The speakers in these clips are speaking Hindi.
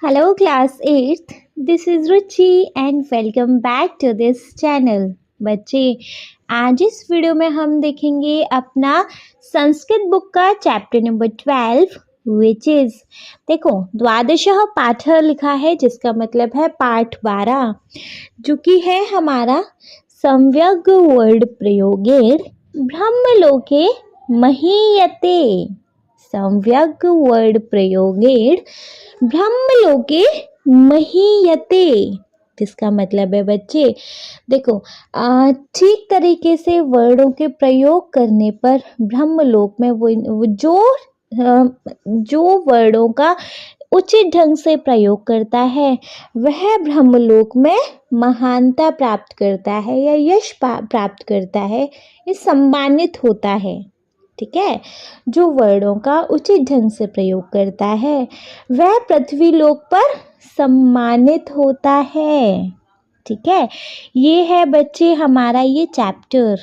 Hello, class 8th. This is Ruchi and welcome back to this channel. बच्चे आज इस वीडियो में हम देखेंगे अपना संस्कृत बुक का चैप्टर नंबर 12 विच इज देखो द्वादशः पाठ लिखा है जिसका मतलब है पाठ 12 जो कि है हमारा सम्यग् वर्ड प्रयोगेर ब्रह्मलोके महीयते। सम्यग् वर्ड प्रयोगेर ब्रह्मलोके महीयते जिसका मतलब है बच्चे देखो ठीक तरीके से वर्डों के प्रयोग करने पर ब्रह्मलोक में वो जो वर्डों का उचित ढंग से प्रयोग करता है वह ब्रह्मलोक में महानता प्राप्त करता है या यश प्राप्त करता है, ये सम्मानित होता है। ठीक है, जो वर्डों का उचित ढंग से प्रयोग करता है वह पृथ्वी लोक पर सम्मानित होता है। ठीक है, ये है बच्चे हमारा ये चैप्टर।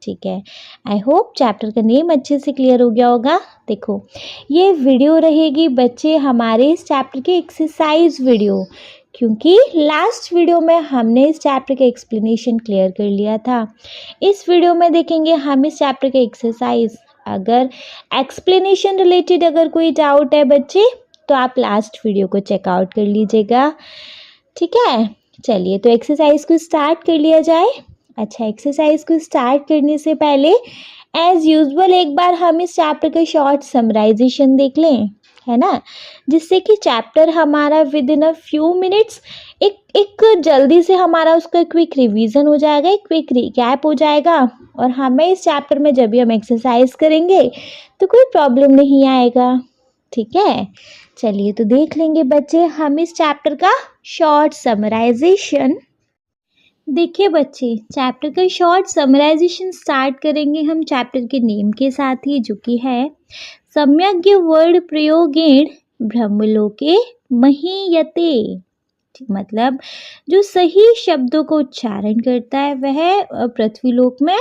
ठीक है, आई होप चैप्टर का नेम अच्छे से क्लियर हो गया होगा। देखो ये वीडियो रहेगी बच्चे हमारे इस चैप्टर के एक्सरसाइज वीडियो, क्योंकि लास्ट वीडियो में हमने इस चैप्टर का एक्सप्लेनेशन क्लियर कर लिया था। इस वीडियो में देखेंगे हम इस चैप्टर के एक्सरसाइज। अगर एक्सप्लेनेशन रिलेटेड अगर कोई डाउट है बच्चे तो आप लास्ट वीडियो को चेकआउट कर लीजिएगा। ठीक है, चलिए तो एक्सरसाइज को स्टार्ट कर लिया जाए। अच्छा, एक्सरसाइज को स्टार्ट करने से पहले एज यूजुअल एक बार हम इस चैप्टर का शॉर्ट समराइजेशन देख लें, है ना, जिससे कि चैप्टर हमारा with in a few minutes एक जल्दी से हमारा उसका क्विक रिवीजन हो जाएगा, एक क्विक रिकैप हो जाएगा और हमें इस चैप्टर में जब भी हम एक्सरसाइज करेंगे तो कोई प्रॉब्लम नहीं आएगा। ठीक है, चलिए तो देख लेंगे बच्चे हम इस चैप्टर का शॉर्ट समराइजेशन। देखिए बच्चे, चैप्टर का शॉर्ट समराइजेशन स्टार्ट करेंगे हम चैप्टर के नेम के साथ ही, जो कि है सम्यग् वर्ड प्रयोगेण ब्रह्मलोके महीयते। मतलब जो सही शब्दों को उच्चारण करता है वह पृथ्वीलोक में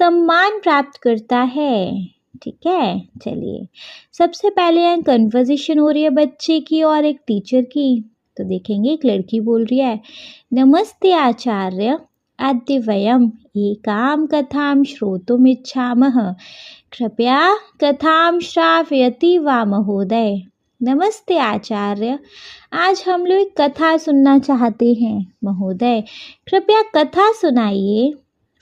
सम्मान प्राप्त करता है। ठीक है, चलिए सबसे पहले यहाँ कन्वर्सेशन हो रही है बच्चे की और एक टीचर की। तो देखेंगे एक लड़की बोल रही है, नमस्ते आचार्य, अद्य वयम एकां कथां श्रोतुमिच्छामः, कृपया कथां श्रावयति वा महोदय। नमस्ते आचार्य, आज हम लोग एक कथा सुनना चाहते हैं, महोदय कृपया कथा सुनाइए।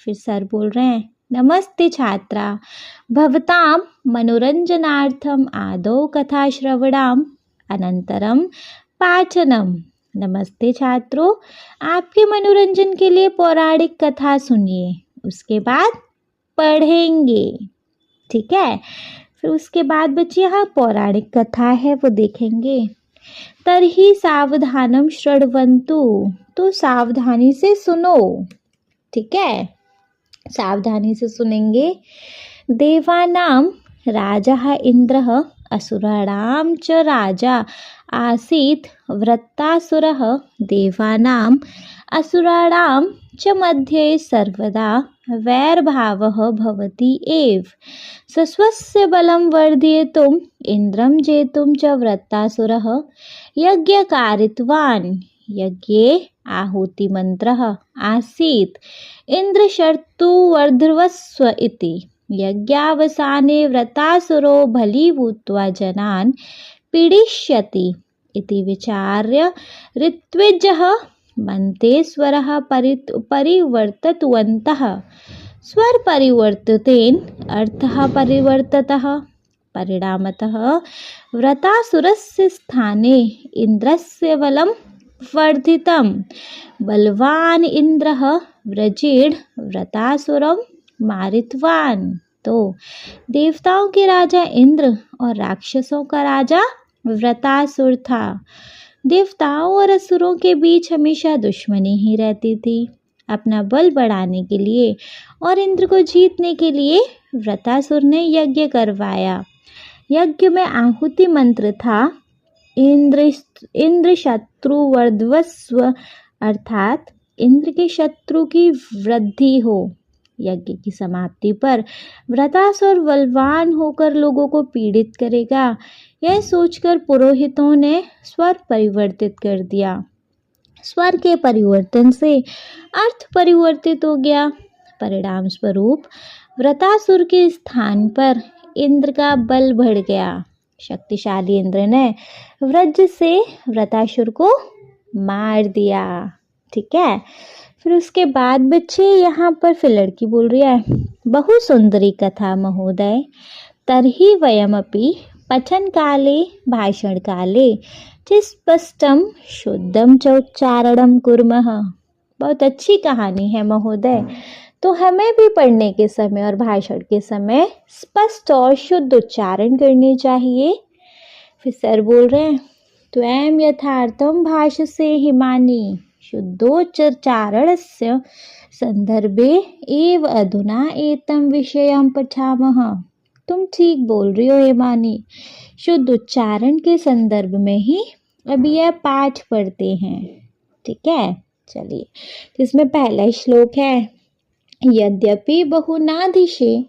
फिर सर बोल रहे हैं, नमस्ते छात्रा, भवतां मनोरंजनार्थम आदौ कथा श्रवणाम अनंतरम पाठनम। नमस्ते छात्रों, आपके मनोरंजन के लिए पौराणिक कथा सुनिए, उसके बाद पढ़ेंगे। ठीक है, फिर उसके बाद बच्चे यहाँ पौराणिक कथा है वो देखेंगे। तरही सावधानम शृण्वन्तु, तो सावधानी से सुनो। ठीक है, सावधानी से सुनेंगे। देवानां राजा इंद्रः असुराणां च राजा आसीत् वृत्तासुरः, देवानां असुराणां च मध्ये सर्वदा वैरभावः भवति एव। स्वस्य बलं वर्धयितुम् इन्द्रं जेतुं च वृत्तासुरः यज्ञकारितवान्। यज्ञे आहुतिमन्त्रः आसीत् इन्द्रशर्तुवर्धस्व इति। यज्ञावसाने व्रतासुरो भलीभूत्वा जनान् पीडिष्यति इति विचार्य ऋत्विजः मन्तेश्वरः परिवर्तितवन्तः। स्वर परिवर्तितेन अर्थः परिवर्तितः। परिणामतः व्रतासुरस्य स्थाने इन्द्रस्य बलं वर्धितं। बलवान् इन्द्रः व्रजेण व्रतासुरं मारितवान्। तो देवताओं के राजा इंद्र और राक्षसों का राजा व्रतासुर था। देवताओं और असुरों के बीच हमेशा दुश्मनी ही रहती थी। अपना बल बढ़ाने के लिए और इंद्र को जीतने के लिए व्रतासुर ने यज्ञ करवाया। यज्ञ में आहुति मंत्र था इंद्र शत्रु वर्धस्व, अर्थात इंद्र के शत्रु की वृद्धि हो यज्ञ की समाप्ति पर वृत्रासुर बलवान होकर लोगों को पीड़ित करेगा। यह सोचकर पुरोहितों ने स्वर परिवर्तित कर दिया। स्वर के परिवर्तन से अर्थ परिवर्तित हो गया। परिणाम स्वरूप वृत्रासुर के स्थान पर इंद्र का बल बढ़ गया। शक्तिशाली इंद्र ने वज्र से वृत्रासुर को मार दिया। ठीक है, फिर उसके बाद बच्चे यहाँ पर फिर लड़की बोल रही है, बहु सुंदरी कथा महोदय, तर्हि वयमपि पठन काले भाषण काले चिस्पष्टम शुद्धम च उच्चारणम कुर्मः। बहुत अच्छी कहानी है महोदय, तो हमें भी पढ़ने के समय और भाषण के समय स्पष्ट और शुद्ध उच्चारण करने चाहिए। फिर सर बोल रहे हैं, त्वं यथार्थम भाषसे हिमानी शुद्धोच्चारणस्य संदर्भे एव अधुना एतम विषयम पठामः। तुम ठीक बोल रही हो हिमानी, शुद्ध उच्चारण के संदर्भ में ही अभी यह पाठ पढ़ते हैं। ठीक है, चलिए, इसमें पहला श्लोक है, यद्यपि बहुनाधिशे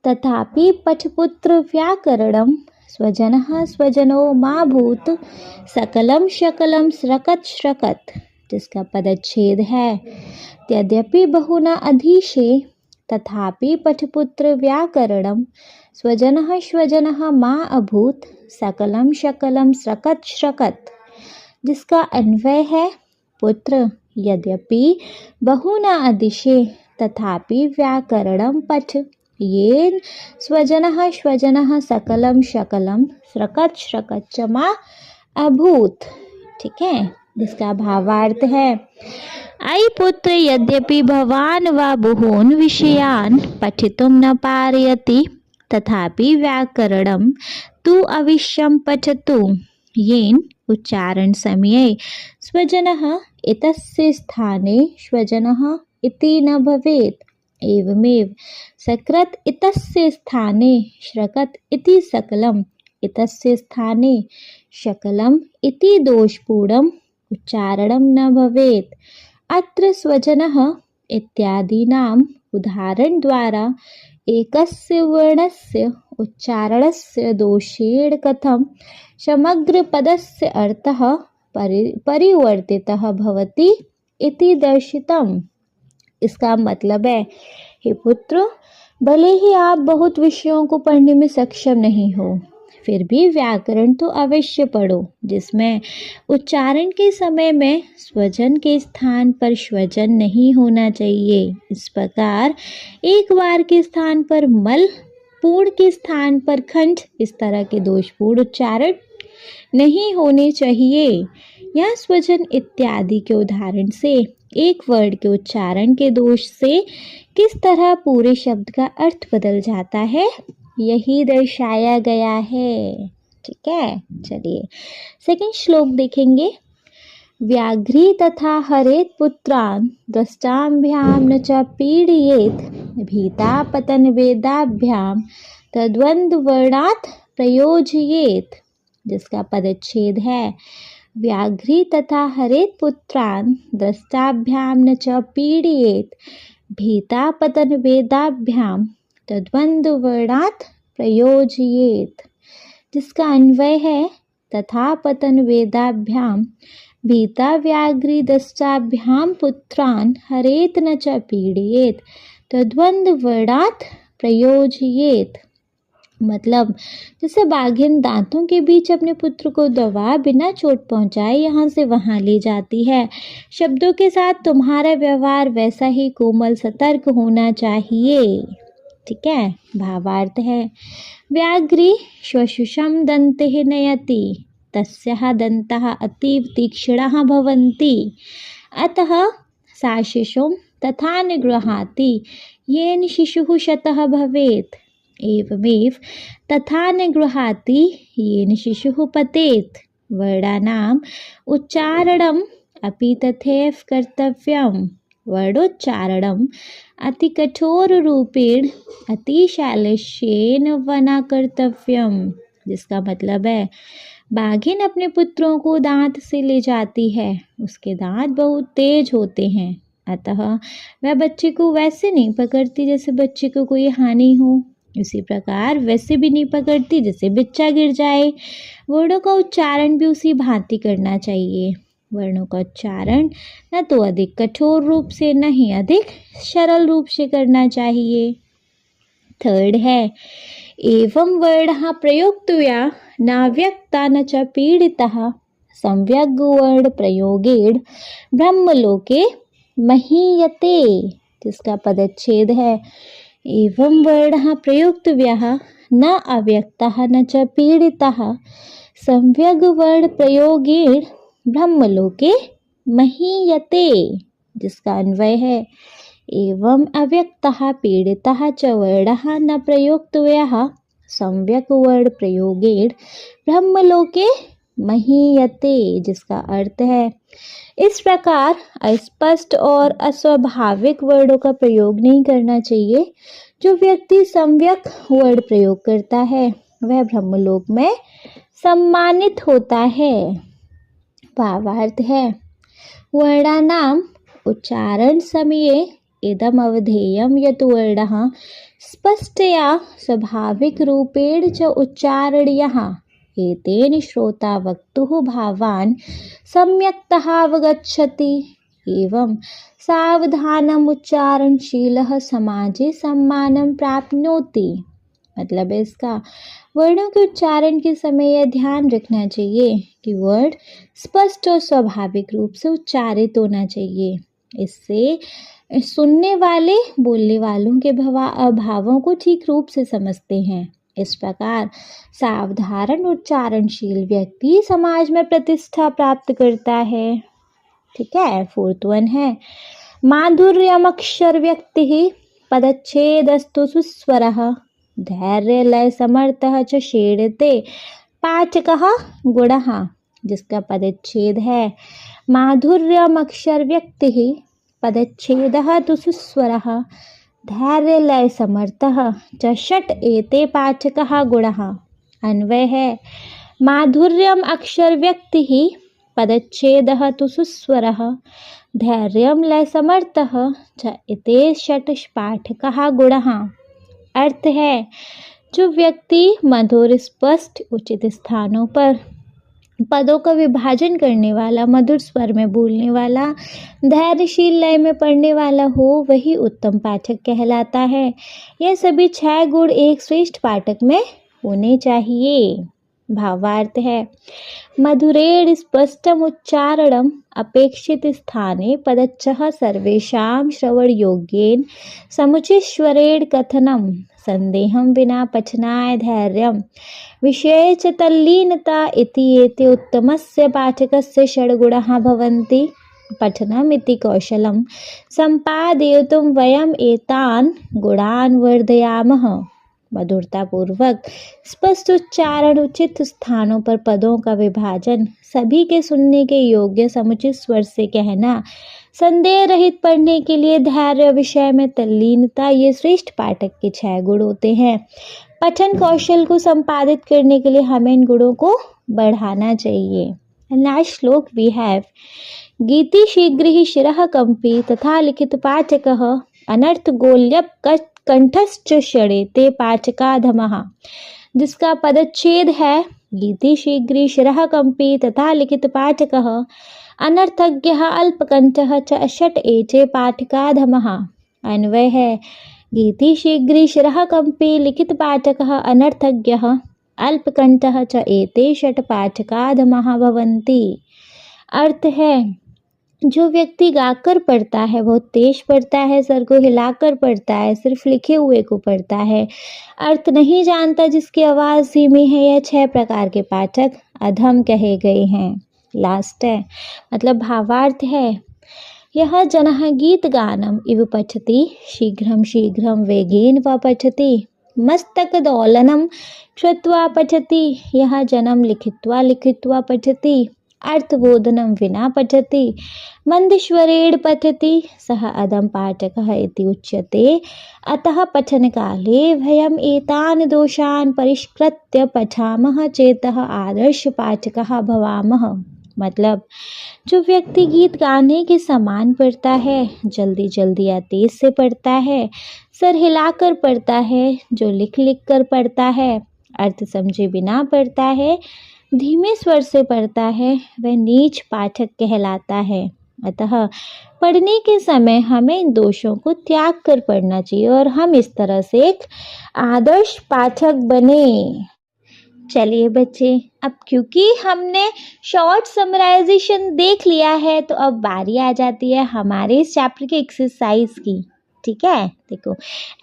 तथापि पठपुत्र व्याकरणम स्वजनः स्वजनो मा भूत सकलम शकलम स्रकत श्रकत, जिसका पदच्छेद है, यद्यपि बहुना अधिशे तथापि पठपुत्र व्याकरणम स्वजनः स्वजनः मा अभूत सकलम शकलम स्रकत श्रकत, जिसका अन्वय है, पुत्र यद्यपि बहुना अधिशे तथापि व्याकरणम पठ येन स्वजनः स्वजनः सकलम शकलम स्रकत श्रकत च मा अभूत। ठीक है, जिसका भावार्थ है, अयि पुत्र यद्यपि भवान वा बहून् विषयान् पठितुं न पारयति तथापि व्याकरणं तु अवश्यं पठतु येन उच्चारण समये स्वजनः इत्यस्य स्थाने स्वजनः इति न भवेत्, एवमेव सकृत् इत्यस्य स्थाने श्रकत् इति सकलम् इत्यस्य स्थाने शकलम् इति दोषपूर्णम् उच्चारणं न भवेत्। अत्र स्वजनः इत्यादीनाम् उदाहरण द्वारा एकस्य वर्णस्य उच्चारणस्य दोषेण कथं समग्र पदस्य अर्थः परिवर्तितः भवति इति दर्शितम्। इसका मतलब है, हे पुत्र, भले ही आप बहुत विषयों को पढ़ने में सक्षम नहीं हो, फिर भी व्याकरण तो अवश्य पढ़ो, जिसमें उच्चारण के समय में स्वजन के स्थान पर स्वजन नहीं होना चाहिए। इस प्रकार एक बार के स्थान पर मल, पूर्ण के स्थान पर खंड, इस तरह के दोषपूर्ण उच्चारण नहीं होने चाहिए। यह स्वजन इत्यादि के उदाहरण से एक वर्ण के उच्चारण के दोष से किस तरह पूरे शब्द का अर्थ बदल जाता है, यही दर्शाया गया है। ठीक है, चलिए सेकंड श्लोक देखेंगे। व्याघ्री तथा हरेत पुत्रान् द्रष्टाभ्यां न च पीड़येत् भीता पतन वेदाभ्याम तद्वंद वर्णात् प्रयोजयेत्, जिसका पदच्छेद है, व्याघ्री तथा हरेत पुत्रान् द्रष्टाभ्याम न च पीड़येत् भीता पतन वेदाभ्याम तद्वंद वर्णात् प्रयोजयेत्, जिसका अन्वय है, तथा पतन वेदाभ्याम भीता व्याघ्री दष्टाभ्याम पुत्रान् हरेत न च पीड़येत् तद्वंद वर्णात् प्रयोजयेत्। मतलब, जैसे बाघिन दांतों के बीच अपने पुत्र को दबा बिना चोट पहुंचाए यहाँ से वहाँ ले जाती है, शब्दों के साथ तुम्हारा व्यवहार वैसा ही कोमल सतर्क होना चाहिए। ठीक है, भावार्थ है, व्याघ्री श्वशुषम दंते नयति तस्याः दंताः अतीव तीक्ष्णाः भवन्ति, अतः सा शिशुं तथा निगृहाति येन शिशुः शतः भवेत्, एवमेव तथा निगृहाति येन शिशुः पतेत्। वर्णानाम् उच्चारणम् अपि तथैव कर्तव्यम्। वर्णोच्चारणम् अति कठोर रूपेण अतिशैलस्येन वना कर्तव्यम्, जिसका मतलब है, बाघिन अपने पुत्रों को दांत से ले जाती है, उसके दांत बहुत तेज होते हैं, अतः वह बच्चे को वैसे नहीं पकड़ती जैसे बच्चे को कोई हानि हो, उसी प्रकार वैसे भी नहीं पकड़ती जैसे बच्चा गिर जाए। वर्णों का उच्चारण भी उसी भांति करना चाहिए। वर्णों का उच्चारण न तो अधिक कठोर रूप से न ही अधिक सरल रूप से करना चाहिए। थर्ड है एवं वर्णः प्रयोक्तव्या न व्यक्ता न च पीडितः सम्यग् वर्ण प्रयोगेण ब्रह्मलोके महीयते, जिसका पदच्छेद है एवं वर्णः प्रयोक्तव्यः न अव्यक्तः न च पीडितः सम्यग् वर्ण प्रयोगेण ब्रह्मलोके महीयते, जिसका अन्वय है एवं अव्यक्तः पीडितः च वर्णः न प्रयोक्तव्यः सम्यक् वर्ण प्रयोगेण ब्रह्मलोके महीयते, जिसका अर्थ है इस प्रकार अस्पष्ट और अस्वाभाविक वर्णों का प्रयोग नहीं करना चाहिए। जो व्यक्ति सम्यक वर्ण प्रयोग करता है वह ब्रह्मलोक में सम्मानित होता है। भावार्थ है वर्णानाम उच्चारण समये इदम अवधेयम यत् वर्णः स्पष्टया स्वाभाविक रूपेण च उच्चारणीयः एतेन श्रोता वक्तुः भावान् सम्यक्तः अवगच्छति एवं सावधानम् उच्चारणशीलः समाजे सम्मानं प्राप्नोति। मतलब इसका वर्णों के उच्चारण के समय यह ध्यान रखना चाहिए कि वर्ण स्पष्ट और स्वाभाविक रूप से उच्चारित होना चाहिए। इससे सुनने वाले बोलने वालों के भावों को ठीक रूप से समझते हैं। इस प्रकार सावधान उच्चारणशील व्यक्ति समाज में प्रतिष्ठा प्राप्त करता है। ठीक है। फोर्थ वन है माधुर्यम अक्षर व्यक्ति पदच्छेदस्तु सुस्वरः धैर्य लय समर्थः च षेडते पाचकः गुणः, जिसका पदच्छेद है माधुर्यम अक्षर व्यक्ति पदच्छेदः तु सुस्वरः धैर्य लय समर्थः च षट् एते पाचकः गुणः। अन्वय है माधुर्यम अक्षर व्यक्ति पदच्छेदः तु सुस्वरः धैर्यं लय समर्थः च एते षट् पाठकः गुणः। अर्थ है जो व्यक्ति मधुर स्पष्ट उचित स्थानों पर पदों का विभाजन करने वाला, मधुर स्वर में बोलने वाला, धैर्यशील लय में पढ़ने वाला हो वही उत्तम पाठक कहलाता है। यह सभी 6 गुण एक श्रेष्ठ पाठक में होने चाहिए। भावार्थ है मधुरेण स्पष्टम उच्चारणम अपेक्षित स्थाने पदच्छः सर्वेषां श्रवण योग्येन समुचित स्वरेण कथनम संदेहं विना पठनाय धैर्यं विषये च तल्लीनता इति एते उत्तमस्य पाठकस्य षड्गुणाः भवन्ति। पठनम् इति कौशलं सम्पादयितुं वयम् एतान् गुणान् वर्धयामः। मधुरता पूर्वक स्पष्ट उच्चारण, उचित स्थानों पर पदों का विभाजन, सभी के सुनने के योग्य समुचित स्वर से कहना, संदेह रहित पढ़ने के लिए धैर्य, विषय में तल्लीनता, ये श्रेष्ठ पाठक के 6 गुण होते हैं। पठन कौशल को संपादित करने के लिए हमें इन गुणों को बढ़ाना चाहिए। लास्ट श्लोक वी हैव गीति शीघ्र ही शिरः कंपी तथा लिखित पाठकः अनर्थ गोल्यप कंठश्च षडेते पाचकाधमः, जिसका पदच्छेद है गीति शीघ्र शिरः कंपी तथा लिखित पाठकः अनर्थज्ञः अल्पकंठः च षट् एते पाठकाधमः। अन्वय है गीति शीघ्र शिरः कंपी लिखित पाठकः अनर्थज्ञः अल्पकंठः च एते षट् पाठकाधमः भवन्ति। अर्थ है जो व्यक्ति गाकर पढ़ता है, बहुत तेज पढ़ता है, सर को हिलाकर पढ़ता है, सिर्फ लिखे हुए को पढ़ता है, अर्थ नहीं जानता, जिसकी आवाज़ धीमी है, यह 6 प्रकार के पाठक अधम कहे गए हैं। लास्ट है मतलब भावार्थ है यह जनः गीत गानम इव पठति शीघ्रं शीघ्रं वेगेन व पठति मस्तक दौलनम श्रुत्वा पठति। यह जन्म लिखित्वा लिखित्वा पठति अर्थबोधनं विना पठति मंदस्वरेण पठति सः अधम पाठकः इति उच्यते। अतः पठनकाले वयम् एतान् दोषान् परिष्कृत्य पठामः चेतः आदर्श पाठकः भवामः। मतलब जो व्यक्ति गीत गाने के समान पढ़ता है, जल्दी जल्दी या तेज से पढ़ता है, सर हिलाकर पढ़ता है, जो लिख लिख कर पढ़ता है, अर्थ समझे बिना पढ़ता है, धीमे स्वर से पढ़ता है, वह नीच पाठक कहलाता है। अतः पढ़ने के समय हमें इन दोषों को त्याग कर पढ़ना चाहिए और हम इस तरह से एक आदर्श पाठक बने। चलिए बच्चे, अब क्योंकि हमने शॉर्ट समराइजेशन देख लिया है तो अब बारी आ जाती है हमारे इस चैप्टर के एक्सरसाइज की। ठीक है, देखो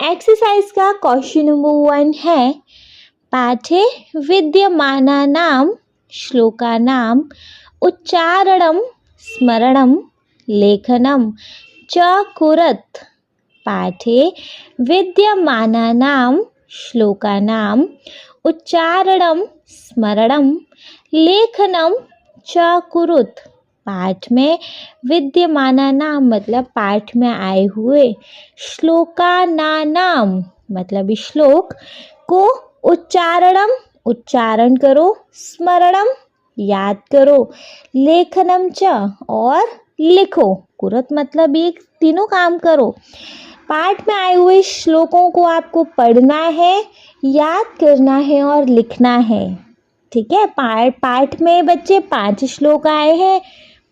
एक्सरसाइज का क्वेश्चन नंबर 1 है, पाठे विद्यमानानां श्लोकानां उच्चारणं स्मरणं लेखनं च कुरत। पाठे विद्यमानानां श्लोकानां उच्चारणं स्मरणं लेखनं च कुरुत। पाठ में विद्यमानानां मतलब पाठ में आए हुए, श्लोकानानां मतलब श्लोक को उच्चारण करो, स्मरणम याद करो, लेखनम च और लिखो, कुरत मतलब ये तीनों काम करो। पाठ में आए हुए श्लोकों को आपको पढ़ना है, याद करना है और लिखना है। ठीक है, पाठ में बच्चे 5 श्लोक आए हैं,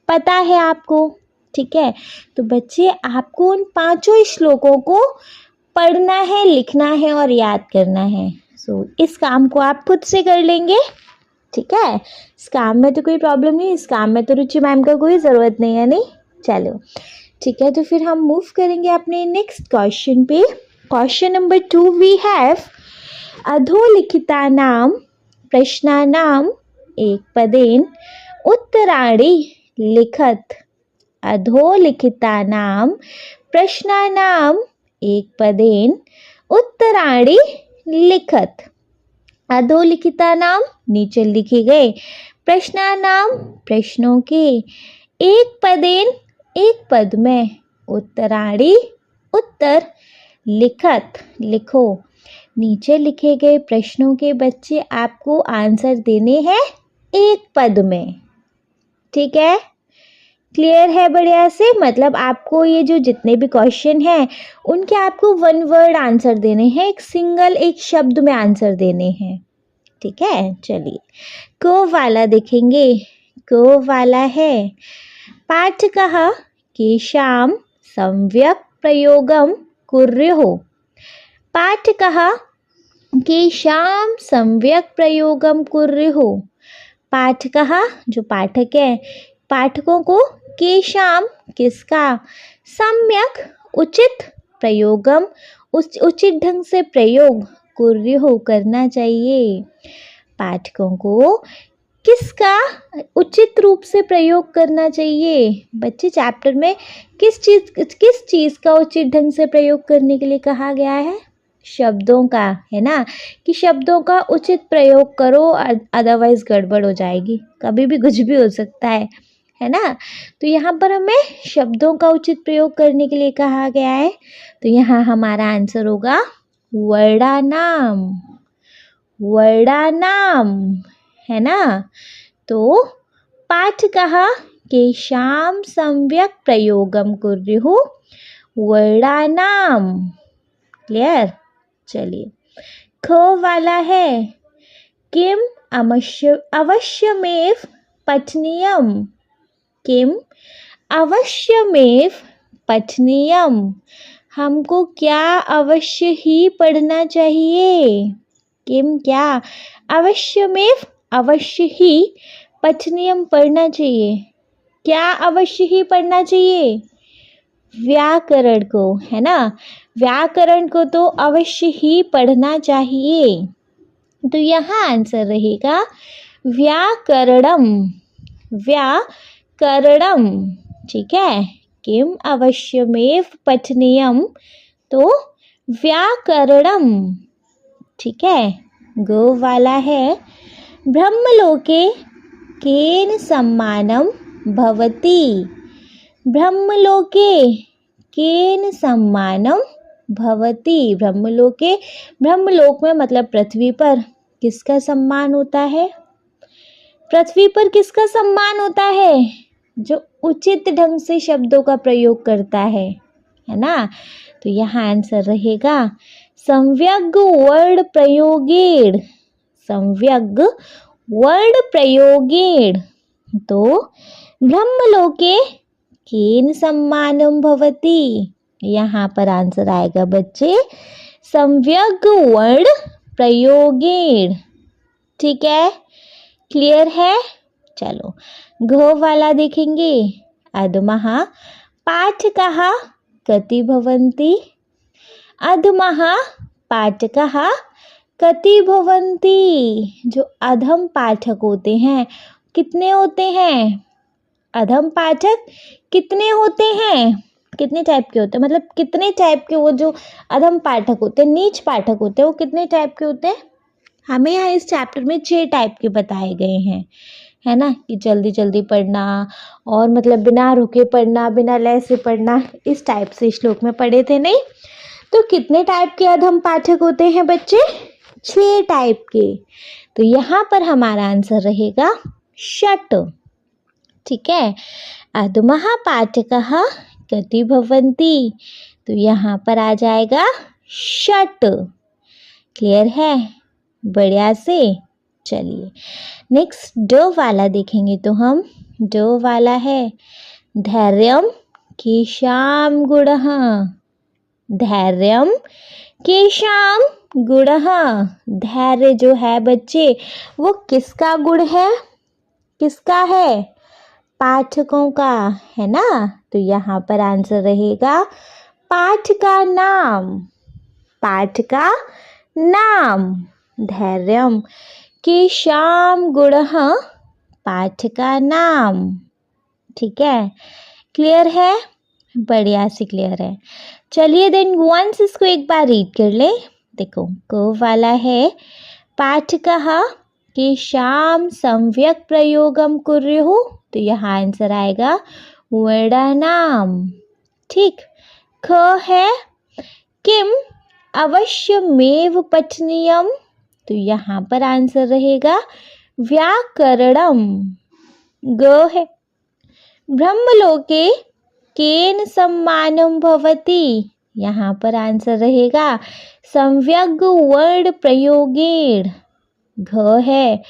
पता है आपको। ठीक है, तो बच्चे आपको उन 5 श्लोकों को पढ़ना है, लिखना है और याद करना है। इस काम को आप खुद से कर लेंगे। ठीक है, इस काम में तो कोई प्रॉब्लम नहीं, इस काम में तो रुचि मैम का कोई ज़रूरत नहीं है। नहीं, चलो ठीक है, तो फिर हम मूव करेंगे अपने नेक्स्ट क्वेश्चन पे। क्वेश्चन नंबर 2 वी हैव अधोलिखितानां प्रश्नानां एकपदेन उत्तराणि लिखत। अधोलिखितानां प्रश्नानां एकपदेन उत्तराणि लिखत। अधोलिखितानां नीचे लिखे गए, प्रश्नानां प्रश्नों के, एक पदेन एक पद में, उत्तराणि उत्तर, लिखत लिखो। नीचे लिखे गए प्रश्नों के बच्चे आपको आंसर देने हैं एक पद में। ठीक है, क्लियर है बढ़िया से? मतलब आपको ये जो जितने भी क्वेश्चन हैं उनके आपको 1 वर्ड आंसर देने हैं, एक शब्द में आंसर देने हैं। ठीक है, चलिए को वाला देखेंगे। को वाला है, पाठकः केषां सम्यक् प्रयोगं कुर्युः। पाठकः केषां सम्यक् प्रयोगं कुर्युः। पाठकः जो पाठक है, पाठकों को, केषां किसका, सम्यक् उचित, प्रयोगम उचित ढंग से प्रयोग, कुर्युः करना चाहिए। पाठकों को किसका उचित रूप से प्रयोग करना चाहिए। बच्चे चैप्टर में किस चीज़ का उचित ढंग से प्रयोग करने के लिए कहा गया है? शब्दों का, है ना, कि शब्दों का उचित प्रयोग करो, अदरवाइज गड़बड़ हो जाएगी, कभी भी कुछ भी हो सकता है ना। तो यहाँ पर हमें शब्दों का उचित प्रयोग करने के लिए कहा गया है। तो यहाँ हमारा आंसर होगा वर्णानाम। वर्णानाम, है ना। तो पाठकः केषां सम्यक् प्रयोगं कुर्युः वर्णानाम। क्लियर? चलिए ख वाला है, किम अवश्यमेव पठनीयम। किम अवश्यमेव पठनीयम, हमको क्या अवश्य ही पढ़ना चाहिए। किम क्या, अवश्यमेव अवश्य ही, पठनीयम पढ़ना चाहिए। क्या अवश्य ही पढ़ना चाहिए? व्याकरण को, है ना, व्याकरण को तो अवश्य ही पढ़ना चाहिए। तो यहाँ आंसर रहेगा व्याकरणम। व्याकरणम, ठीक है। किम अवश्यमेव पठनीयम, तो व्याकरणम। ठीक है, गो वाला है, ब्रह्मलोके केन सम्मानम भवति। ब्रह्मलोके केन सम्मानम भवति। ब्रह्मलोके, ब्रह्मलोक में मतलब पृथ्वी पर किसका सम्मान होता है? पृथ्वी पर किसका सम्मान होता है? जो उचित ढंग से शब्दों का प्रयोग करता है ना? तो यहाँ आंसर रहेगा सम्यग् वर्ड प्रयोगेण। सम्यग् वर्ड प्रयोगेण। तो ब्रह्मलोके केन सम्मानम भवति? यहाँ पर आंसर आएगा बच्चे सम्यग् वर्ड प्रयोगेण। ठीक है, क्लियर है? चलो घ वाला देखेंगे। अधमः पाठकः कति भवन्ति? अधमः पाठकः कति भवन्ति? जो अधम पाठक होते हैं कितने होते हैं? अधम पाठक कितने होते हैं? कितने टाइप के होते हैं, मतलब कितने टाइप के वो जो अधम पाठक होते हैं, नीच पाठक होते हैं, वो कितने टाइप के होते हैं? हमें यहाँ इस चैप्टर में 6 टाइप के बताए गए हैं, है ना? कि जल्दी जल्दी पढ़ना और मतलब बिना रुके पढ़ना, बिना लय से पढ़ना, इस टाइप से श्लोक में पढ़े थे नहीं? तो कितने टाइप के अधम पाठक होते हैं बच्चे? 6 टाइप के। तो यहाँ पर हमारा आंसर रहेगा षट्। ठीक है, अधमः पाठकः कति भवन्ति? तो यहाँ पर आ जाएगा षट्। क्लियर है? बढ़िया से। चलिए नेक्स्ट ड वाला देखेंगे। तो हम ड वाला है धैर्यम केषां गुणः। धैर्यम केषां गुणः। धैर्य जो है बच्चे वो किसका गुण है? किसका है? पाठकों का, है ना? तो यहाँ पर आंसर रहेगा पाठ का नाम। पाठ का नाम। धैर्यम केषां गुणः पाठ का नाम। ठीक है, क्लियर है? बढ़िया से क्लियर है। चलिए देन वंस इसको एक बार रीड कर ले। देखो क वाला है पाठकः केषां सम्यक् प्रयोगम कुर्युः। तो यहाँ आंसर आएगा वर्णानाम। ठीक। ख है किम अवश्यमेव पठनीयम। तो यहाँ पर आंसर रहेगा व्याकरणम। ग है ब्रह्मलोके केन सम्मानम भवति। यहाँ पर आंसर रहेगा सम्यग् वर्ड प्रयोगेण। घ है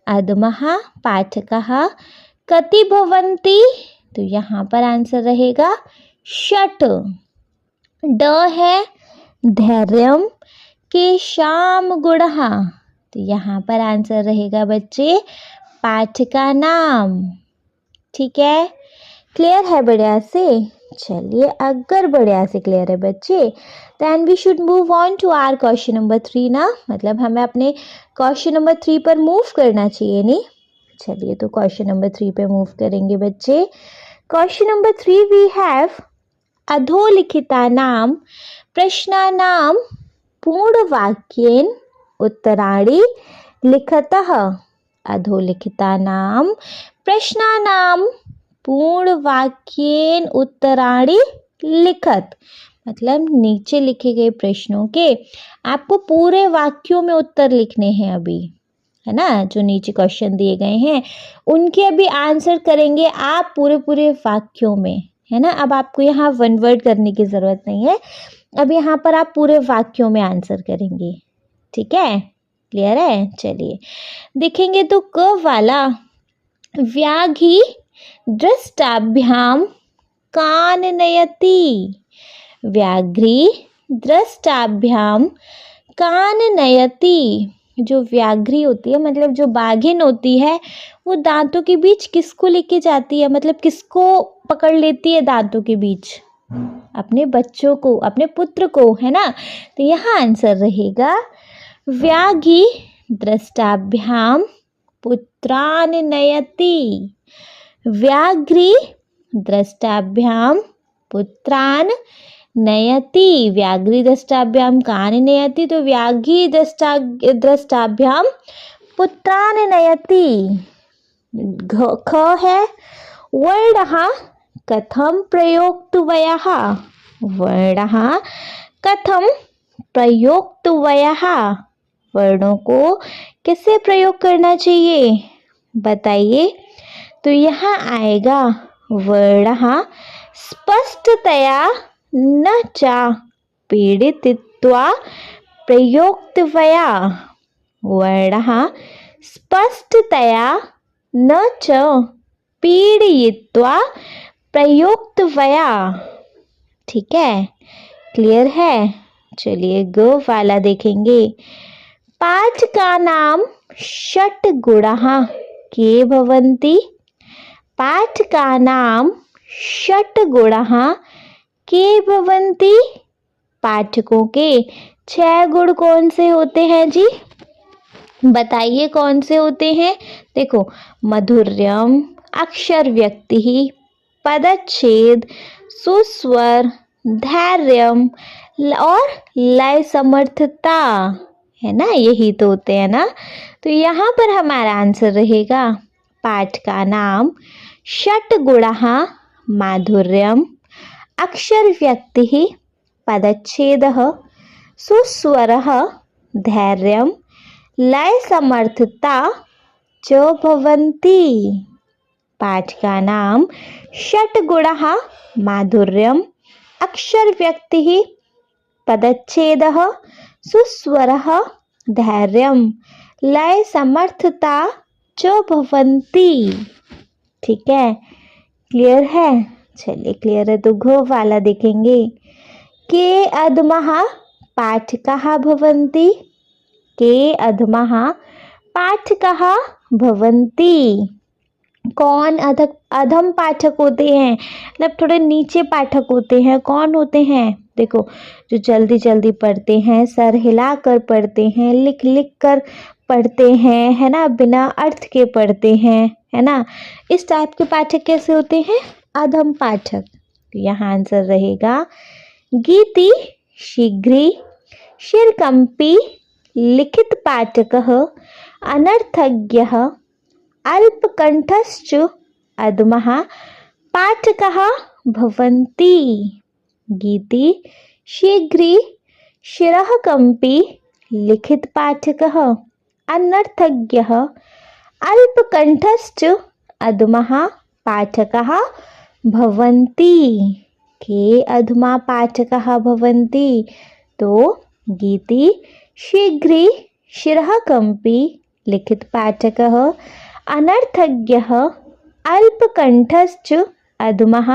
अधमः पाठकः कति भवन्ति। तो यहाँ पर आंसर रहेगा षट्। ड है धैर्यम केषां गुणः। तो यहाँ पर आंसर रहेगा बच्चे पाठ का नाम। ठीक है, क्लियर है बढ़िया से? चलिए अगर बढ़िया से क्लियर है बच्चे then we should move on to our question number 3 ना, मतलब हमें अपने क्वेश्चन नंबर 3 पर मूव करना चाहिए नहीं। चलिए तो क्वेश्चन नंबर 3 पे मूव करेंगे बच्चे। क्वेश्चन नंबर 3 वी हैव अधोलिखितानां प्रश्नानां पूर्णवाक्येन उत्तराणि लिखतः। अधोलिखितानां प्रश्नानां पूर्णवाक्येन उत्तराणि लिखत, मतलब नीचे लिखे गए प्रश्नों के आपको पूरे वाक्यों में उत्तर लिखने हैं अभी, है ना? जो नीचे क्वेश्चन दिए गए हैं उनके अभी आंसर करेंगे आप पूरे पूरे वाक्यों में, है ना? अब आपको यहाँ वन वर्ड करने की ज़रूरत नहीं है, अब यहाँ पर आप पूरे वाक्यों में आंसर करेंगे। ठीक है, क्लियर है? चलिए देखेंगे तो क वाला व्याघ्री दृष्टाभ्याम कान नयति। व्याघ्री दृष्टाभ्याम कान नयति। जो व्याघ्री होती है मतलब जो बाघिन होती है वो दांतों के बीच किसको लेके जाती है, मतलब किसको पकड़ लेती है दांतों के बीच? अपने बच्चों को, अपने पुत्र को, है ना? तो यहाँ आंसर रहेगा व्याघ्री दृष्टाभ्याम पुत्रान नयति। व्याघ्री दृष्टाभ्याम पुत्रान नयति। व्याघ्री दृष्टाभ्याम कान नयति, तो व्याघ्री दृष्टाभ्याम पुत्रान नयति। ख है वर्णः कथम प्रयोक्तव्यः। वर्णः कथम प्रयोक्तव्यः। वर्णों को कैसे प्रयोग करना चाहिए? बताइए। तो यहाँ आएगा वर्णः स्पष्टतया न च पीडित्वा प्रयोक्तव्या। वर्णः स्पष्टतया न च पीड़यित्वा प्रयोक्तव्या। ठीक है, क्लियर है। चलिए ग वाला देखेंगे। पाठ का नाम षट गुणः के भवन्ति। पाठ का नाम षट गुणः के भवन्ति। पाठकों के 6 गुण कौन से होते हैं जी? बताइए कौन से होते हैं। देखो, मधुर्यम, अक्षर व्यक्ति, पदच्छेद, सुस्वर, धैर्यम और लय समर्थता, है ना, यही तो होते हैं ना। तो यहाँ पर हमारा आंसर रहेगा पाठ का नाम षट गुणः माधुर्यम, अक्षर व्यक्ति, पदच्छेदः, सुस्वरः, धैर्यम, लय समर्थता च भवन्ति। पाठ का नाम षट गुणः माधुर्यम, अक्षर व्यक्ति, पदच्छेदः, सुस्वरः, धैर्यम, लय समर्थता च भवन्ति। ठीक है, क्लियर है। चलिए क्लियर है तो घो वाला देखेंगे। के अधमः पाठकः भवन्ति। के अधमः पाठकः भवन्ति। कौन अधम पाठक होते हैं, मतलब थोड़े नीचे पाठक होते हैं। कौन होते हैं? देखो, जो जल्दी जल्दी पढ़ते हैं, सर हिला कर पढ़ते हैं, लिख लिख कर पढ़ते हैं, है ना, बिना अर्थ के पढ़ते हैं, है ना, इस टाइप के पाठक कैसे होते हैं? अधम पाठक। तो यहाँ आंसर रहेगा गीति शीघ्री शिरकंपी लिखित पाठकः अनर्थज्ञः अल्पकंठश्च अधमः पाठकः भवन्ति। गीति शीघ्री शिरःकंपी लिखित पाठकः अनर्थज्ञः अल्पकंठश्च अधमः पाठकः भवन्ति। के अधमा पाठकः भवन्ति। तो गीति शीघ्री शिरःकंपी लिखित पाठकः अनर्थज्ञः अल्पकंठश्च अधमः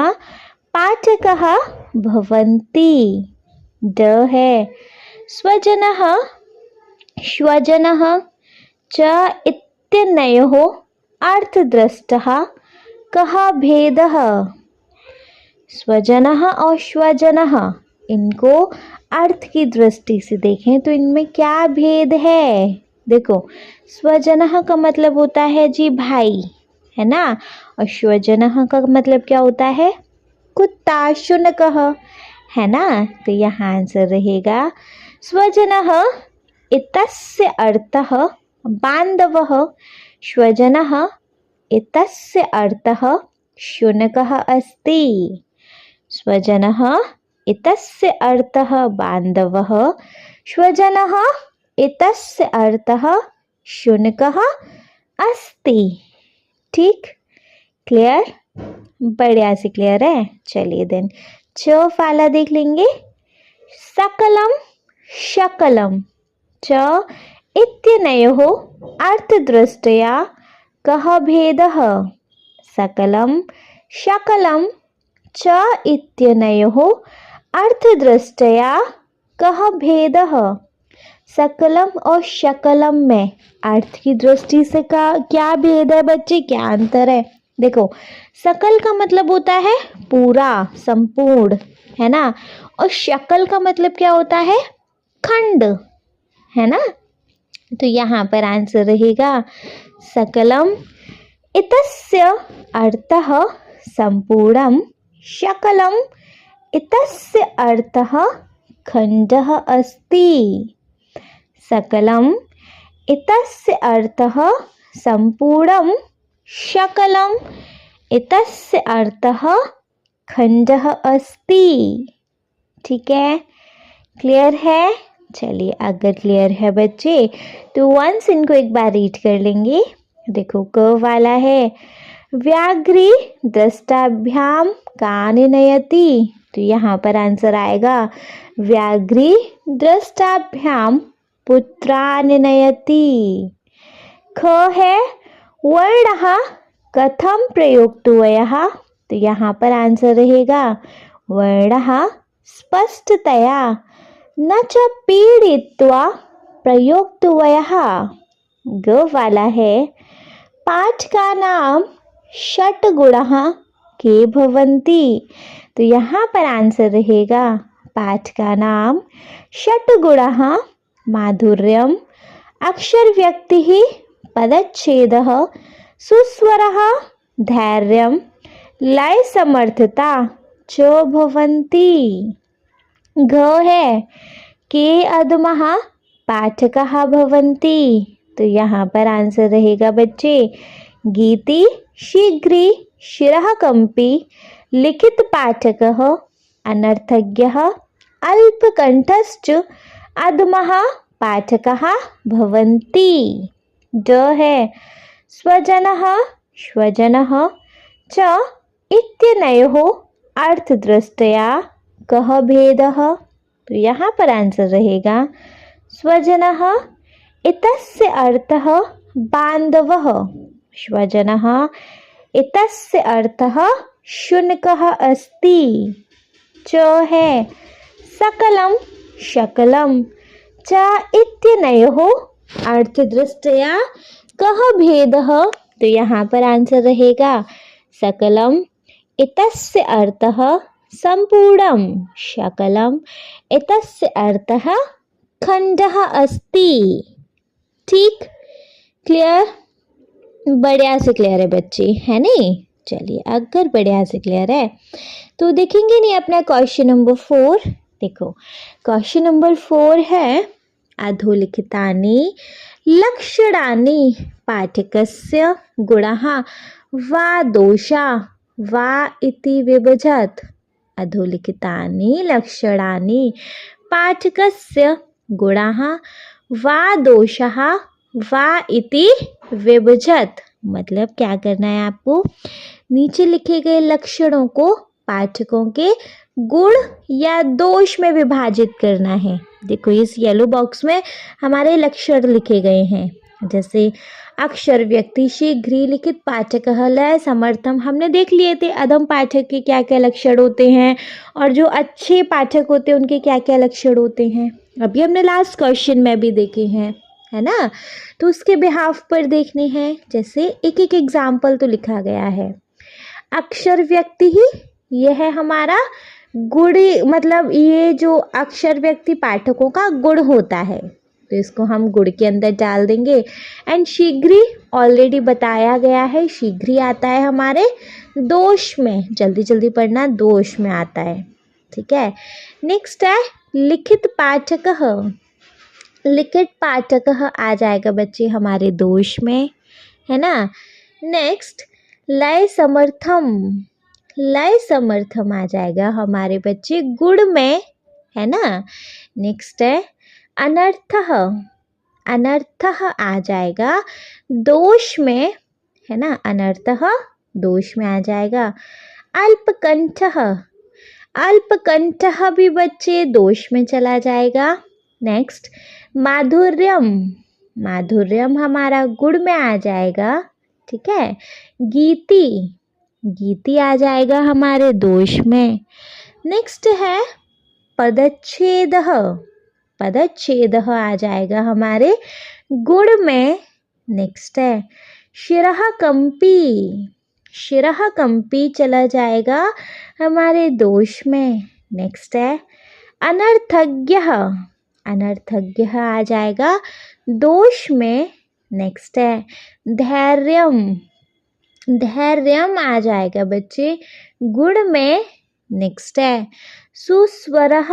पाठकः भवन्ति। ड है स्वजनः श्वजनः च इत्यनयोः अर्थदृष्टः कः भेदः। स्वजनः और श्वजनः, इनको अर्थ की दृष्टि से देखें तो इनमें क्या भेद है। देखो, स्वजनः का मतलब होता है जी भाई, है ना, और श्वजनः का मतलब क्या होता है? कुत्ता, शुनकः, है ना। तो यहाँ आंसर रहेगा स्वजनः इतस्य अर्थः बान्धवः, श्वजनः इतस्य अर्थः शुनकः अस्ति। स्वजनः इतस्य अर्थः बान्धवः, श्वजनः इतस्य अर्थः शुनकः अस्ति। ठीक, क्लियर, बढ़िया से क्लियर है। चलिए देन च वाला देख लेंगे। सकलम शकलम च इत्यनयोः अर्थदृष्ट्या कः भेदः। सकलम शकलम च इत्यनयोः अर्थदृष्ट्या कः भेदः। सकलम और शकलम में अर्थ की दृष्टि से का क्या भेद है बच्चे, क्या अंतर है? देखो, सकल का मतलब होता है पूरा, संपूर्ण, है ना, और शकल का मतलब क्या होता है? खंड, है ना। तो यहाँ पर आंसर रहेगा सकलम इतस्य अर्थः संपूर्णम, शकलम इतस्य अर्थः खंडः अस्ति। सकलम इतस्य अर्थः संपूर्णम, शकलम इतस्य अर्थः खंडः अस्ति। ठीक है, क्लियर है। चलिए, अगर क्लियर है बच्चे तो वंस इनको एक बार रीड कर लेंगे। देखो क वाला है व्याघ्री दृष्टाभ्याम कान नयति, तो यहाँ पर आंसर आएगा व्याघ्री दृष्टाभ्याम पुत्रान नयति। ख है वर्णः कथम प्रयोक्तव्यः, तो यहाँ पर आंसर रहेगा वर्णः स्पष्टतया न च पीड़ित्वा प्रयोक्तव्यः। ग वाला है पाठ का नाम षट गुणः के भवन्ति, तो यहाँ पर आंसर रहेगा पाठ का नाम षट गुणः माधुर्यम अक्षर व्यक्ति पदच्छेदः सुस्वरः धैर्यम लय समर्थता च भवन्ति। घ है के अधमः पाठकः भवन्ति, तो यहाँ पर आंसर रहेगा बच्चे गीति शीघ्री शिरः कंपी लिखित पाठकः अनर्थज्ञः अल्पकंठश्च अधमः पाठकः भवन्ति। ड है स्वजनः स्वजनः च इत्यनयोः अर्थदृष्ट्या कः भेदः, तो यहाँ पर आंसर रहेगा स्वजनः इतस्य अर्थः बान्धवः, स्वजनः इतस्य अर्थः शुनकः अस्ति। च है सकलं शकलं च इत्यनयोः अर्थदृष्ट्या कः भेदः, तो यहाँ पर आंसर रहेगा सकलम इतस्य अर्थः संपूर्णं शकलम इतस्य अर्थः खंडः अस्ति। ठीक, क्लियर, बढ़िया से क्लियर है बच्चे, है नहीं? चलिए अगर बढ़िया से क्लियर है तो देखेंगे नहीं अपना क्वेश्चन नंबर 4। देखो क्वेश्चन नंबर 4 है अधोलिखितानि लक्षणानि पाठकस्य गुणाः वा दोषा वा इति विभजत। अधोलिखितानि लक्षणानि पाठकस्य गुणाः वा दोषः वा इति विभजत, मतलब क्या करना है आपको, नीचे लिखे गए लक्षणों को पाठकों के गुण या दोष में विभाजित करना है। देखो इस येलो बॉक्स में हमारे लक्षण लिखे गए हैं, जैसे अक्षर व्यक्ति शीघ्र लिखित पाठक लय समर्थम, हमने देख लिए थे अधम पाठक के क्या क्या लक्षण होते हैं और जो अच्छे पाठक होते हैं उनके क्या क्या लक्षण होते हैं। अभी हमने लास्ट क्वेश्चन में भी देखे हैं, है ना, तो उसके बिहाफ पर देखने हैं। जैसे एक एक एग्जाम्पल तो लिखा गया है। अक्षर व्यक्ति ही ये है हमारा गुण, मतलब ये जो अक्षर व्यक्ति पाठकों का गुण होता है तो इसको हम गुण के अंदर डाल देंगे। एंड शीघ्र ऑलरेडी बताया गया है, शीघ्र आता है हमारे दोष में, जल्दी जल्दी पढ़ना, दोष में आता है। ठीक है, नेक्स्ट है लिखित पाठक। लिखित पाठक आ जाएगा बच्चे हमारे दोष में, है ना। नेक्स्ट लय समर्थम, लय समर्थम आ जाएगा हमारे बच्चे गुण में, है ना। नेक्स्ट है अनर्थः, अनर्थः आ जाएगा दोष में, है ना, अनर्थः दोष में आ जाएगा। अल्पकंठः, अल्पकंठः भी बच्चे दोष में चला जाएगा। नेक्स्ट माधुर्यम, माधुर्यम हमारा गुण में आ जाएगा। ठीक है, गीति, गीति आ जाएगा हमारे दोष में। नेक्स्ट है पदच्छेदः, पदच्छेदः आ जाएगा हमारे गुण में। नेक्स्ट है शिरः कंपी, शिरः कंपी चला जाएगा हमारे दोष में। नेक्स्ट है अनर्थज्ञः, अनर्थज्ञः आ जाएगा दोष में। नेक्स्ट है धैर्यम, धैर्यम आ जाएगा बच्चे गुण में। नेक्स्ट है सुस्वरः,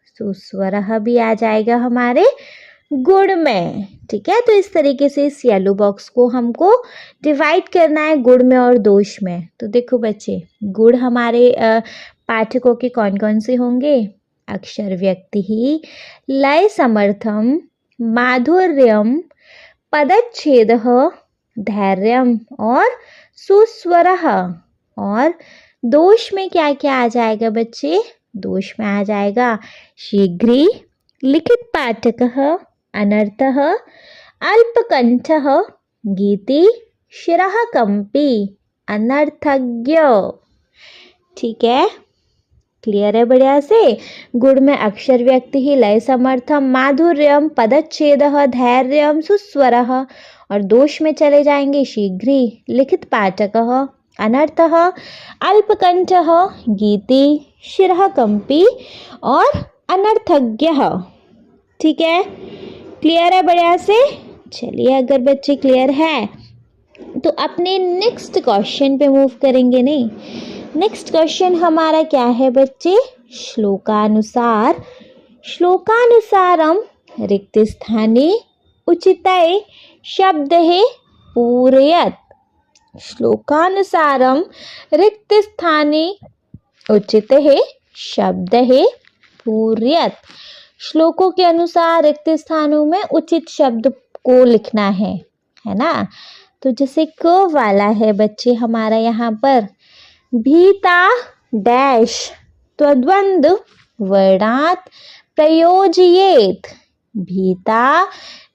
सुस्वरः भी आ जाएगा हमारे गुण में। ठीक है, तो इस तरीके से इस येलो बॉक्स को हमको डिवाइड करना है गुण में और दोष में। तो देखो बच्चे गुण हमारे पाठकों के कौन कौन से होंगे, अक्षर व्यक्ति ही, लय समर्थम, माधुर्यम, पदच्छेदः, धैर्यम और सुस्वरः। और दोष में क्या क्या आ जाएगा बच्चे? दोष में आ जाएगा शीघ्री, लिखित पाठकः, अनर्थः, अल्पकंठः, गीति, शिरः कंपी, अनर्थज्ञ। ठीक है, क्लियर है बढ़िया से? गुण में अक्षर व्यक्ति ही, लय समर्थम, माधुर्यम, पदच्छेदः, धैर्यम, सुस्वरः। और दोष में चले जाएंगे शीघ्री, लिखित पाठकः, अनर्थः, अल्पकंठः, गीति, शिरः कंपी और अनर्थज्ञः। ठीक है, क्लियर है बढ़िया से? चलिए, अगर बच्चे क्लियर है तो अपने नेक्स्ट क्वेश्चन पे मूव करेंगे। नहीं, नेक्स्ट क्वेश्चन हमारा क्या है बच्चे? श्लोकानुसार, श्लोकानुसारम रिक्त स्थाने उचितये शब्दे पूरयत। श्लोकानुसारम रिक्त स्थाने उचितये शब्दे पूरयत। श्लोकों के अनुसार रिक्त स्थानों में उचित शब्द को लिखना है ना? तो जैसे क वाला है बच्चे हमारा यहाँ पर, भीता डैश त्वद्वंद्व वर्णात् प्रयोजयेत। भीता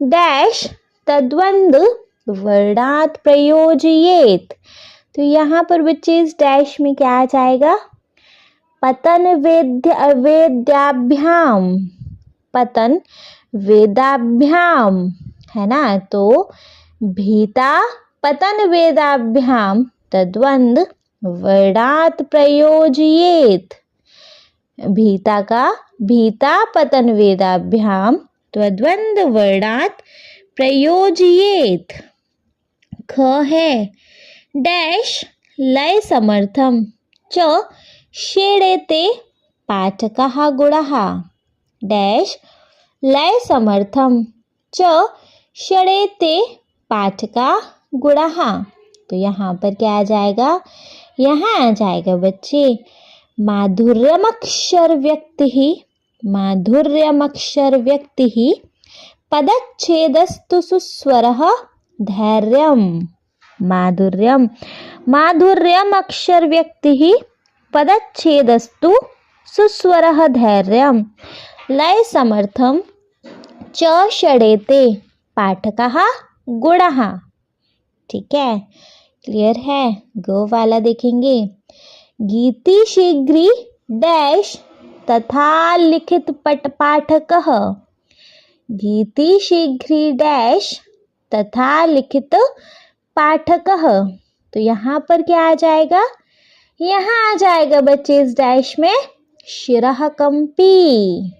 डैश तद्वंद्व वर्णात् प्रयोजयेत। तो यहाँ पर बच्चे इस डैश में क्या आ जाएगा? पतन वेद्याभ्याम, पतन वेदाभ्याम, है ना? तो भीता पतन वेदाभ्याम तद्वंद्व वर्णात् प्रयोजयेत। भीता का भीता पतन वेदाभ्याम तद्वंद्व वर्णात् प्रयोजयेत। ख है डैश लय समर्थम च षेडेते पाठकः गुणः। डैश लय समर्थम च षडेते पाठका गुणः। तो यहाँ पर क्या आ जाएगा? यहाँ आ जाएगा बच्चे माधुर्यमक्षर व्यक्ति ही, माधुर्यमक्षर व्यक्ति ही, पदच्छेदस्तु सुस्वरः धैर्यम। माधुर्यम, माधुर्यमक्षर व्यक्ति ही, पदच्छेदस्तु सुस्वरः धैर्यम, लय समर्थम च षडेते पाठकः गुणः। ठीक है, क्लियर है? गो वाला देखेंगे, गीति शीघ्री डैश तथा लिखित पाठकः। गीति शीघ्री डैश तथा लिखित पाठकः। तो यहाँ पर क्या आ जाएगा? यहाँ आ जाएगा बच्चे इस डैश में शिरः कंपी।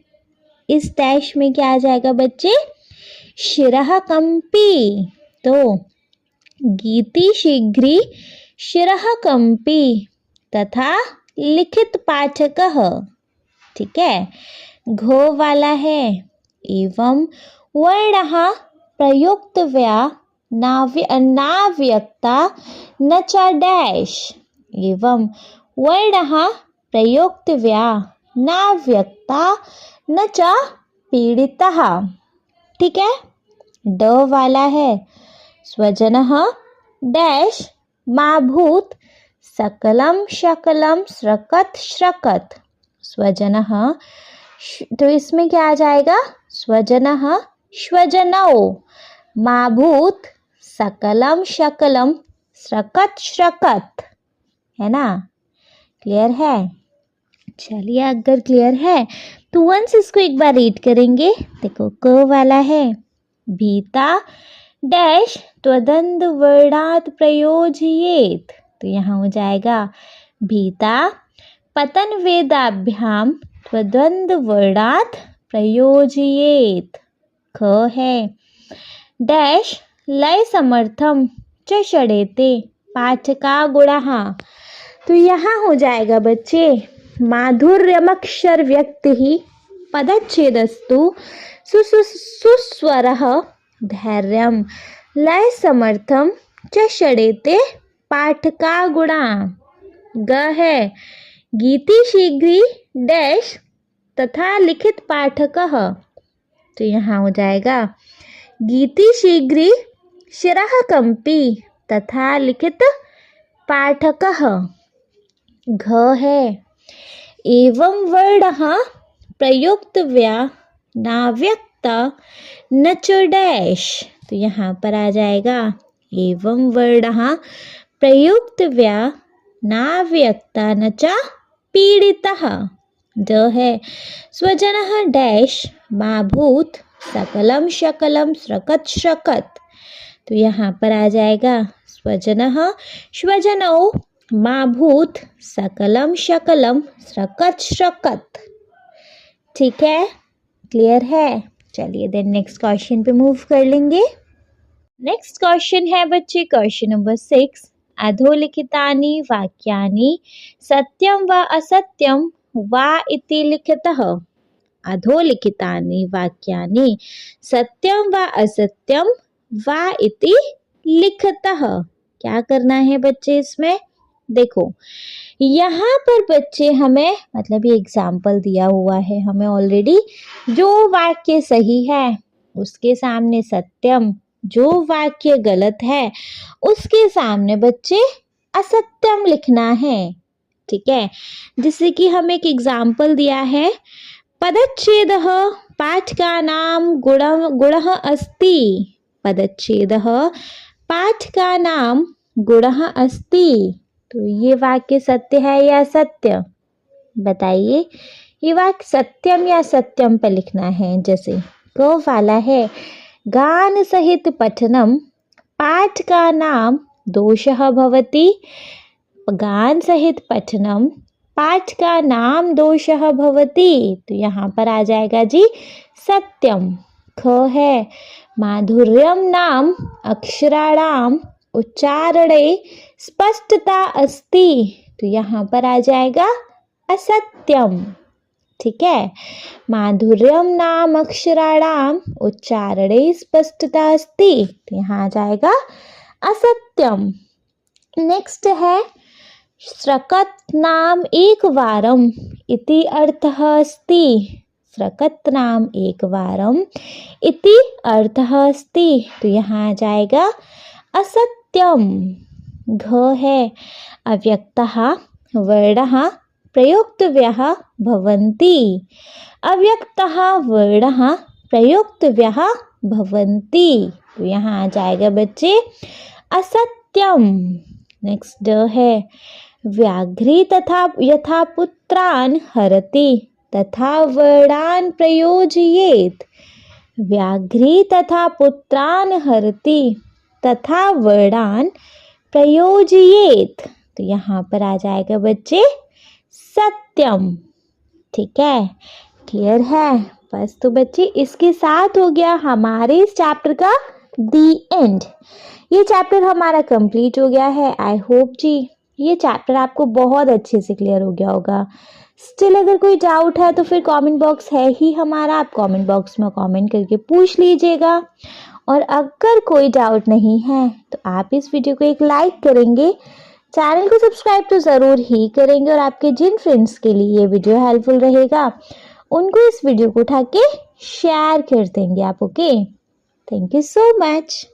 इस डैश में क्या आ जाएगा बच्चे? शिरः कंपी। तो गीति शीघ्री शिरः कंपी तथा लिखित पाठकः। ठीक है, घो वाला है एवं वर्णः प्रयुक्तव्या नाव्यक्ता न च डैश। एवं वर्णः प्रयुक्तव्या नाव्यक्ता न च पीड़ितः। ठीक है, ड वाला है स्वजनः डैश माभूत सकलम शकलम स्रकत श्रकत। स्वजनः, तो इसमें क्या आ जाएगा? स्वजनः स्वजनौ माभूत सकलम शकलम स्रकत श्रकत, है ना? क्लियर है? चलिए, अगर क्लियर है तो वंस इसको एक बार रीड करेंगे। देखो, क वाला है भीता डैश त्वद्वंद्व वर्णात् प्रयोजयेत। तो यहाँ हो जाएगा भीता पतन वेदाभ्याम त्वद्वंद्व वर्णात् प्रयोजयेत। ख है डैश लय समर्थम च षडेते पाठका गुणः। तो यहाँ हो जाएगा बच्चे माधुर्यमक्षर व्यक्ति ही, पदच्छेदस्तु सुस्वरः धैर्यम, लय समर्थम च षडेते पाठका गुणा। ग है गीति शीघ्री डैश तथा लिखित पाठकः। तो यहाँ हो जाएगा गीति शीघ्री शिरः कंपी तथा लिखित पाठकः। घ है एवं वर्णः प्रयुक्तव्या नाव्यक्ता न च डैश। तो यहाँ पर आ जाएगा एवं वर्णः प्रयुक्तव्या नाव्यक्ता न च पीड़ितः। ड है स्वजनः डैश मा भूत सकलम शकलम स्रकत श्रकत। तो यहाँ पर आ जाएगा स्वजनः स्वजनौ मा भूत सकलम शकलम स्रकत श्रकत। ठीक है, क्लियर है। चलिए देन नेक्स्ट क्वेश्चन पे मूव कर लेंगे। नेक्स्ट क्वेश्चन है बच्चे क्वेश्चन नंबर 6। अधोलिखितानि वाक्यानि सत्यम व असत्यम वा इति लिखतः। अधोलिखितानि वाक्यानि सत्यम व असत्यम वा इति लिखतः। क्या करना है बच्चे इसमें? देखो यहाँ पर बच्चे हमें मतलब ये एग्जाम्पल दिया हुआ है हमें ऑलरेडी। जो वाक्य सही है उसके सामने सत्यम, जो वाक्य गलत है उसके सामने बच्चे असत्यम लिखना है। ठीक है, जिससे कि हमें एक एग्जाम्पल दिया है पदच्छेदः पाठकानां गुणः अस्ति। पदच्छेदः पाठकानां गुणः अस्ति। तो ये वाक्य सत्य है या असत्य? बताइए, ये वाक्य सत्यम या सत्यम पर लिखना है। जैसे क वाला है गान सहित पठनम पाठकानां दोषः भवति। गान सहित पठनम पाठकानां दोषः भवति। तो यहाँ पर आ जाएगा जी सत्यम। ख है माधुर्यम नाम अक्षराणाम उच्चारणे स्पष्टता अस्ति। तो यहाँ पर आ जाएगा असत्यम। ठीक है, माधुर्यम नाम अक्षराणाम उच्चारणे स्पष्टता अस्ति। तो यहाँ आ जाएगा असत्यम। नेक्स्ट है स्रकत नाम एक वारम इति अर्थः अस्ति। स्रकत नाम एक वारम इति अर्थः अस्ति। तो यहाँ आ जाएगा असत्यम। घ है अव्यक्तः वर्णः प्रयुक्तव्यः भवन्ति। अव्यक्तः वर्णः प्रयुक्तव्यः भवन्ति। तो यहाँ आ जाएगा बच्चे असत्यम। नेक्स्ट ड है व्याघ्री तथा यथा पुत्रान् हरति तथा वर्णान् प्रयोजयेत्। व्याघ्री तथा पुत्रान् हरति तथा वर्णान् प्रयोजयेत्। तो यहाँ पर आ जाएगा बच्चे सत्यम। ठीक है, क्लियर है। बस तो बच्चे इसके साथ हो गया हमारे इस चैप्टर का दी एंड। ये चैप्टर हमारा कंप्लीट हो गया है। आई होप जी ये चैप्टर आपको बहुत अच्छे से क्लियर हो गया होगा। स्टिल अगर कोई डाउट है तो फिर कमेंट बॉक्स है ही हमारा, आप कमेंट बॉक्स में कमेंट करके पूछ लीजिएगा। और अगर कोई डाउट नहीं है तो आप इस वीडियो को एक लाइक करेंगे, चैनल को सब्सक्राइब तो ज़रूर ही करेंगे और आपके जिन फ्रेंड्स के लिए ये वीडियो हेल्पफुल रहेगा उनको इस वीडियो को उठा के शेयर कर देंगे आप। Okay, thank you so much.